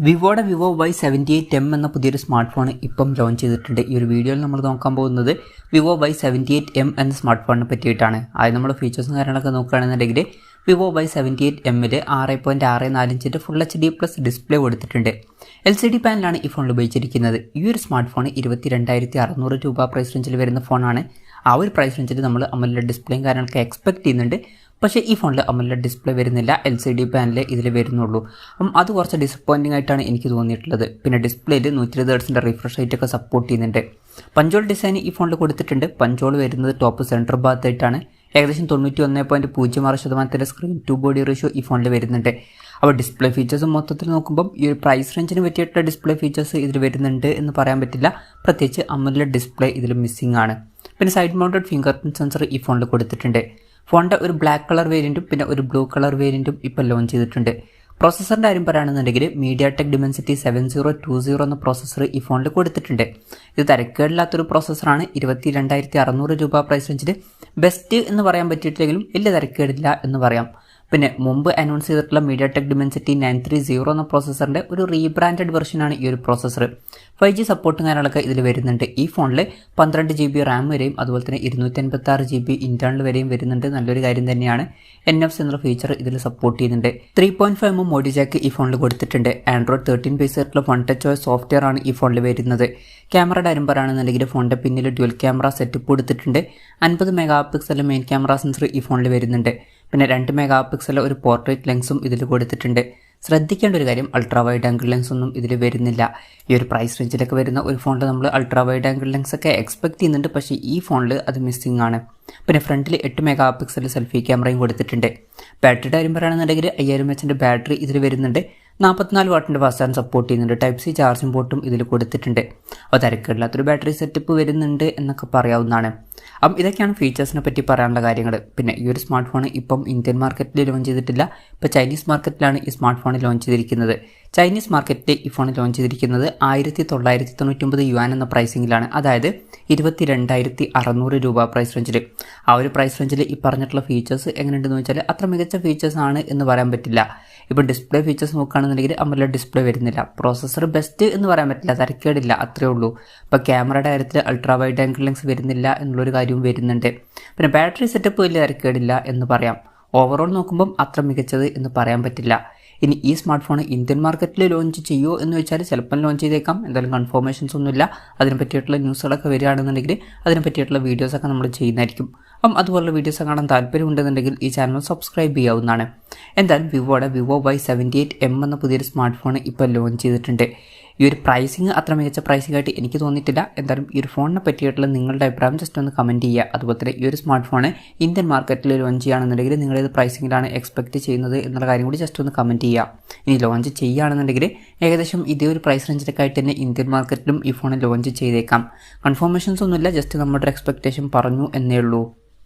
വിവോയുടെ Vivo Y78m എന്ന പുതിയൊരു smart phone ഇപ്പം ലോഞ്ച് ചെയ്തിട്ടുണ്ട്. ഈ ഒരു വീഡിയോയിൽ നമ്മൾ നോക്കാൻ പോകുന്നത് Vivo Y78m എന്ന സ്മാർട്ട് ഫോണിനെ പറ്റിയിട്ടാണ്. ആദ്യം നമ്മൾ ഫീച്ചേഴ്സും കാര്യങ്ങളൊക്കെ നോക്കുകയാണെന്നുണ്ടെങ്കിൽ Vivo Y78mൽ 6.64 ഇഞ്ചിൻ്റെ ഫുൾ HD പ്ലസ് ഡിസ്പ്ലേ കൊടുത്തിട്ടുണ്ട്. LCD പാനലാണ് ഈ ഫോണിൽ ഉപയോഗിച്ചിരിക്കുന്നത്. ഈ ഒരു സ്മാർട്ട് ഫോൺ 22,600 രൂപ പ്രൈസ് റേഞ്ചിൽ വരുന്ന ഫോണാണ്. ആ ഒരു പ്രൈസ് റേഞ്ചിൽ നമ്മൾ AMOLED ഡിസ്പ്ലേയും കാര്യങ്ങളൊക്കെ എക്സ്പെക്ട് ചെയ്യുന്നുണ്ട്. പക്ഷേ ഈ ഫോണിൽ AMOLED ഡിസ്പ്ലേ വരുന്നില്ല, LCD പാനൽ ഇതിൽ വരുന്നുള്ളൂ. അത് കുറച്ച് ഡിസപ്പോയിൻറ്റിംഗ് ആയിട്ടാണ് എനിക്ക് തോന്നിയിട്ടുള്ളത്. പിന്നെ ഡിസ്പ്ലേയിൽ 120 Hz റിഫ്രഷ് റേറ്റ് ഒക്കെ സപ്പോർട്ട് ചെയ്യുന്നുണ്ട്. പഞ്ചോൾ ഡിസൈൻ ഈ ഫോണിൽ കൊടുത്തിട്ടുണ്ട്. പഞ്ചോൾ വരുന്നത് ടോപ്പ് സെൻറ്റർ ഭാഗത്തായിട്ടാണ്. ഏകദേശം 91.06% സ്ക്രീൻ ടു ബോഡി റേഷ്യോ ഈ ഫോണിൽ വരുന്നുണ്ട്. അപ്പോൾ ഡിസ്പ്ലേ ഫീച്ചേഴ്സ് മൊത്തത്തിൽ നോക്കുമ്പോൾ ഈ ഒരു പ്രൈസ് റേഞ്ചിന് പറ്റിയിട്ടുള്ള ഡിസ്പ്ലേ ഫീച്ചേഴ്സ് ഇതിൽ വരുന്നുണ്ട് എന്ന് പറയാൻ പറ്റില്ല. പ്രത്യേകിച്ച് AMOLED ഡിസ്പ്ലേ ഇതിൽ മിസ്സിംഗ് ആണ്. പിന്നെ side mounted finger print sensor ഈ ഫോണിൽ കൊടുത്തിട്ടുണ്ട്. ഫോണിൻ്റെ ഒരു ബ്ലാക്ക് കളർ വേരിയൻറ്റും പിന്നെ ഒരു ബ്ലൂ കളർ വേരിയൻറ്റും ഇപ്പോൾ ലോഞ്ച് ചെയ്തിട്ടുണ്ട്. പ്രോസസ്സറിൻ്റെ കാര്യം പറയുകയാണെന്നുണ്ടെങ്കിൽ mediatek dimensity 7020 എന്ന പ്രോസസ്സർ ഈ ഫോണിൽ കൊടുത്തിട്ടുണ്ട്. ഇത് തരക്കേടില്ലാത്തൊരു പ്രോസസ്സറാണ്. 22,600 രൂപ പ്രൈസ് റേഞ്ചിൽ ബെസ്റ്റ് എന്ന് പറയാൻ പറ്റിയിട്ടില്ലെങ്കിലും വലിയ തരക്കേടില്ല എന്ന് പറയാം. പിന്നെ മുമ്പ് അനൗൺസ് ചെയ്തിട്ടുള്ള mediatek dimensity 930 എന്ന പ്രോസസ്സറിൻ്റെ ഒരു റീബ്രാൻഡഡ് വെർഷനാണ് ഈ ഒരു പ്രോസസ്സർ. 5G സപ്പോർട്ടും കാര്യങ്ങളൊക്കെ ഇതിൽ വരുന്നുണ്ട്. ഈ ഫോണിൽ 12 GB റാം വരെയും അതുപോലെ തന്നെ 256 GB ഇൻറ്റേർണൽ വരെയും വരുന്നുണ്ട്. നല്ലൊരു കാര്യം തന്നെയാണ്. NFC എന്നുള്ള ഫീച്ചർ ഇതിൽ സപ്പോർട്ട് ചെയ്യുന്നുണ്ട്. 3.5mm മോഡി ജാക്ക് ഈ ഫോണിൽ കൊടുത്തിട്ടുണ്ട്. Android 13 ബേസ് ആയിട്ടുള്ള വൺ ടച്ച് OS സോഫ്റ്റ്വെയർ ആണ് ഈ ഫോണിൽ വരുന്നത്. ക്യാമറയുടെ കാര്യം പറയുകയാണെന്നുണ്ടെങ്കിൽ ഫോണിൻ്റെ പിന്നിൽ ഡ്യുവൽ ക്യാമറ സെറ്റപ്പ് കൊടുത്തിട്ടുണ്ട്. 50 മെഗാപിക്സൽ മെയിൻ ക്യാമറ സെൻസർ ഈ ഫോണിൽ വരുന്നുണ്ട്. പിന്നെ 2 മെഗാപിക്സൽ ഒരു പോർട്രേറ്റ് ലെൻസും ഇതിൽ കൊടുത്തിട്ടുണ്ട്. ശ്രദ്ധിക്കേണ്ട ഒരു കാര്യം, അൾട്രാ വൈഡ് ആംഗിൾ ലെൻസ് ഒന്നും ഇതിൽ വരുന്നില്ല. ഈ ഒരു പ്രൈസ് റേഞ്ചിലൊക്കെ വരുന്ന ഒരു ഫോണിൽ നമ്മൾ അൾട്രാ വൈഡ് ആംഗിൾ ലെൻസ് ഒക്കെ എക്സ്പെക്ട് ചെയ്യുന്നുണ്ട്. പക്ഷേ ഈ ഫോണിൽ അത് മിസ്സിംഗ് ആണ്. പിന്നെ ഫ്രണ്ടിൽ 8 മെഗാപിക്സൽ സെൽഫി ക്യാമറയും കൊടുത്തിട്ടുണ്ട്. ബാറ്ററിയുടെ കാര്യം പറയുകയാണെന്നുണ്ടെങ്കിൽ 5000 mAh ബാറ്ററി ഇതിൽ വരുന്നുണ്ട്. 44 വാട്ടിൻ്റെ ഫാസ്റ്റ് ചാർജ് സപ്പോർട്ട് ചെയ്യുന്നുണ്ട്. ടൈപ്പ് C ചാർജിംഗ് പോർട്ടും ഇതിൽ കൊടുത്തിട്ടുണ്ട്. അപ്പോൾ തിരക്കില്ലാത്തൊരു ബാറ്ററി സെറ്റപ്പ് വരുന്നുണ്ട് എന്നൊക്കെ പറയാവുന്നതാണ്. അപ്പം ഇതൊക്കെയാണ് ഫീച്ചേഴ്സിനെ പറ്റി പറയാനുള്ള കാര്യങ്ങൾ. പിന്നെ ഈ ഒരു സ്മാർട്ട് ഫോൺ ഇപ്പം ഇന്ത്യൻ മാർക്കറ്റിൽ ലോഞ്ച് ചെയ്തിട്ടില്ല. ഇപ്പോൾ ചൈനീസ് മാർക്കറ്റിലാണ് ഈ സ്മാർട്ട് ഫോൺ ലോഞ്ച് ചെയ്തിരിക്കുന്നത്. ചൈനീസ് മാർക്കറ്റിൽ ഈ ഫോൺ ലോഞ്ച് ചെയ്തിരിക്കുന്നത് 1999 യുവാൻ എന്ന പ്രൈസിങ്ങിലാണ്. അതായത് 22,600 രൂപ പ്രൈസ് റേഞ്ചിൽ. ആ ഒരു പ്രൈസ് റേഞ്ചിൽ ഈ പറഞ്ഞിട്ടുള്ള ഫീച്ചേഴ്സ് എങ്ങനെയുണ്ടെന്ന് വെച്ചാൽ അത്ര മികച്ച ഫീച്ചേഴ്സ് ആണ് എന്ന് പറയാൻ പറ്റില്ല. ഇപ്പോൾ ഡിസ്പ്ലേ ഫീച്ചേഴ്സ് നോക്കുകയാണെന്നുണ്ടെങ്കിൽ AMOLED ഡിസ്പ്ലേ വരുന്നില്ല. പ്രോസസ്സർ ബെസ്റ്റ് എന്ന് പറയാൻ പറ്റില്ല, തരക്കേടില്ല, അത്രേ ഉള്ളൂ. ഇപ്പോൾ ക്യാമറയുടെ കാര്യത്തിൽ അൾട്രാ വൈഡ് ആംഗിൾ ലെൻസ് വരുന്നില്ല എന്നുള്ളൊരു കാര്യവും വരുന്നുണ്ട്. പിന്നെ ബാറ്ററി സെറ്റപ്പ് വലിയ തരക്കേടില്ല എന്ന് പറയാം. ഓവറോൾ നോക്കുമ്പം അത്ര മികച്ചത് എന്ന് പറയാൻ പറ്റില്ല. ഇനി ഈ സ്മാർട്ട് ഫോൺ ഇന്ത്യൻ മാർക്കറ്റിൽ ലോഞ്ച് ചെയ്യുമോ എന്ന് വെച്ചാൽ ചിലപ്പം ലോഞ്ച് ചെയ്തേക്കാം. എന്തായാലും കൺഫർമേഷൻസ് ഒന്നുമില്ല. അതിനെ പറ്റിയിട്ടുള്ള ന്യൂസുകളൊക്കെ വരികയാണെന്നുണ്ടെങ്കിൽ അതിനെ പറ്റിയിട്ടുള്ള വീഡിയോസൊക്കെ നമ്മൾ ചെയ്യുന്നതായിരിക്കും. അതുപോലുള്ള വീഡിയോസ് കാണാൻ താല്പര്യമുണ്ടെന്നുണ്ടെങ്കിൽ ഈ ചാനൽ സബ്സ്ക്രൈബ് ചെയ്യാവുന്നതാണ്. എന്തായാലും വിവോയുടെ Vivo Y78m എന്ന പുതിയൊരു സ്മാർട്ട് ഫോൺ ഇപ്പോൾ ലോഞ്ച് ചെയ്തിട്ടുണ്ട്. ഈ ഒരു പ്രൈസിങ് അത്ര മികച്ച പ്രൈസിംഗ് ആയിട്ട് എനിക്ക് തോന്നിയിട്ടില്ല. എന്തായാലും ഈ ഒരു ഫോണിനെ പറ്റിയിട്ടുള്ള നിങ്ങളുടെ അഭിപ്രായം ജസ്റ്റ് ഒന്ന് കമൻറ്റ് ചെയ്യുക. അതുപോലെ തന്നെ ഈ ഒരു സ്മാർട്ട് ഫോൺ ഇന്ത്യൻ മാർക്കറ്റിൽ ലോഞ്ച് ചെയ്യുകയാണെന്നുണ്ടെങ്കിൽ നിങ്ങളേത് പ്രൈസിങ്ങിലാണ് എക്സ്പെക്റ്റ് ചെയ്യുന്നത് എന്നുള്ള കാര്യം കൂടി ജസ്റ്റ് ഒന്ന് കമൻറ്റ് ചെയ്യുക. ഇനി ലോഞ്ച് ചെയ്യുകയാണെന്നുണ്ടെങ്കിൽ ഏകദേശം ഇതേ ഒരു പ്രൈസ് റേഞ്ചിലൊക്കെ ആയിട്ട് തന്നെ ഇന്ത്യൻ മാർക്കറ്റിലും ഈ ഫോൺ ലോഞ്ച് ചെയ്തേക്കാം. കൺഫർമേഷൻസ് ഒന്നുമില്ല, ജസ്റ്റ് നമ്മുടെ എക്സ്പെക്റ്റേഷൻ പറഞ്ഞു എന്നേ ഉള്ളൂ.